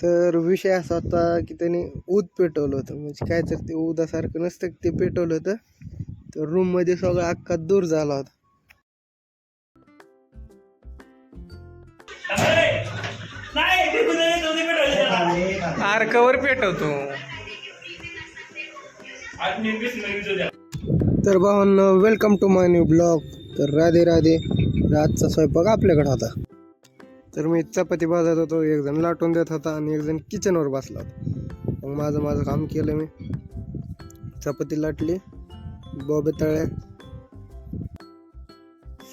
तर विषय असा होता की त्याने ऊद पेटवलं होतं, म्हणजे काय तर ते उदासारखं नसतं ते पेटवलं होतं. तर रूममध्ये सगळा अख्खा दूर झाला होता. आरकावर पेटवतो. तर भावांनो, welcome to my new blog. तर राधे राधे. आजचा स्वयंपाक आपल्याकडे होता. तर मी चपाती भाजत होतो, एक जण लाटून देत होता आणि एक जण किचनवर बसला होता. मग माझं काम केलं. मी चपाती लाटली, बोबे तळल्या.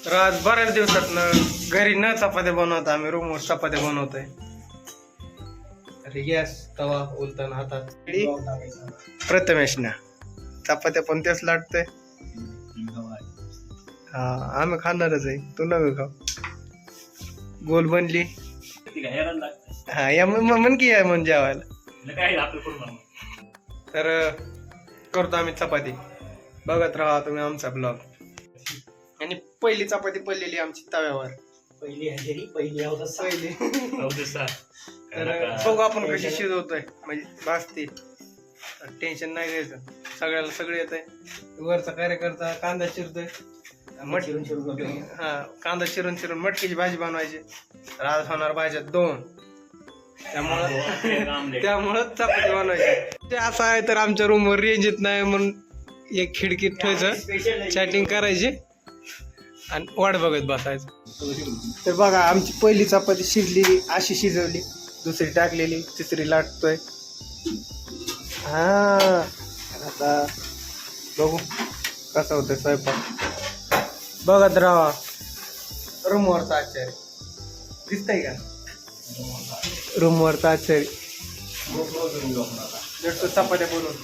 तर आज बऱ्याच दिवसात घरी न चपात्या बनवता आम्ही रूमवर चपात्या बनवतोय. गॅस तवा उलताना हातात प्रथमेश ना चपात्या पण तेच लाटतोय. हा, आम्ही खाणारच आहे, तू नव्हे खाऊ. गोल बनली. हा या म्हण की म्हण जेवायला. तर करतो आम्ही चपाती, बघत राहा तुम्ही आमचा ब्लॉग. आणि पहिली चपाती पडलेली आमची तव्यावर, पहिली. तर बघू आपण कशी शिजवतोय, म्हणजे भाजते. टेन्शन नाही घ्यायचं, सगळ्याला सगळे येत आहे. वरचा कार्यकर्ता कांदा चिरतोय. हा, कांदा चिरून मटकीची भाजी बनवायची. आज होणार भाज्या 2, त्यामुळं चपाती बनवायची. ते असं आहे, तर आमच्या रूमवर रेंज येत नाही म्हणून एक खिडकीत ठेवायचं, चॅटिंग करायची आणि वाट बघत बसायचं. तर बघा, आमची पहिली चपाती शिजलेली, अशी शिजवली, दुसरी टाकलेली, तिसरी लाटतोय. हा, आता बघू कसा होतं स्वयंपाक. बघत राहा. रूमवरचा आचार्य दिसतंय का? रूमवरचा आचार्य जटतो चपात्या बनवून.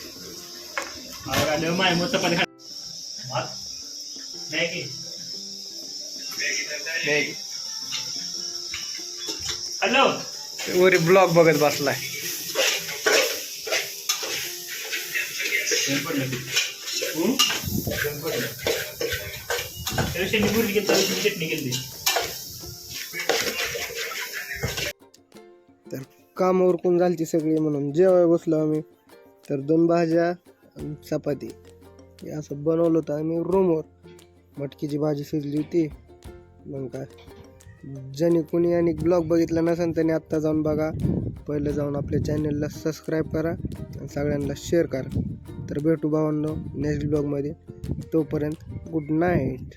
हॅलो, वरी ब्लॉग बघत बसलाय. तर काम उरकून झालती सगळी म्हणून जेवाय बसलो आम्ही. तर 2 भाज्या आणि चपाती हे असं बनवलं होतं आम्ही रूमवर. मटकीची भाजी शिजली होती. मग काय, ज्याने कोणी आणि ब्लॉग बघितला नसेल त्याने आत्ता जाऊन बघा. पहिलं जाऊन आपल्या चॅनलला सबस्क्राईब करा आणि सगळ्यांना शेअर करा. तर भेटू भावांनो नेक्स्ट ब्लॉगमध्ये. तोपर्यंत गुड नाईट.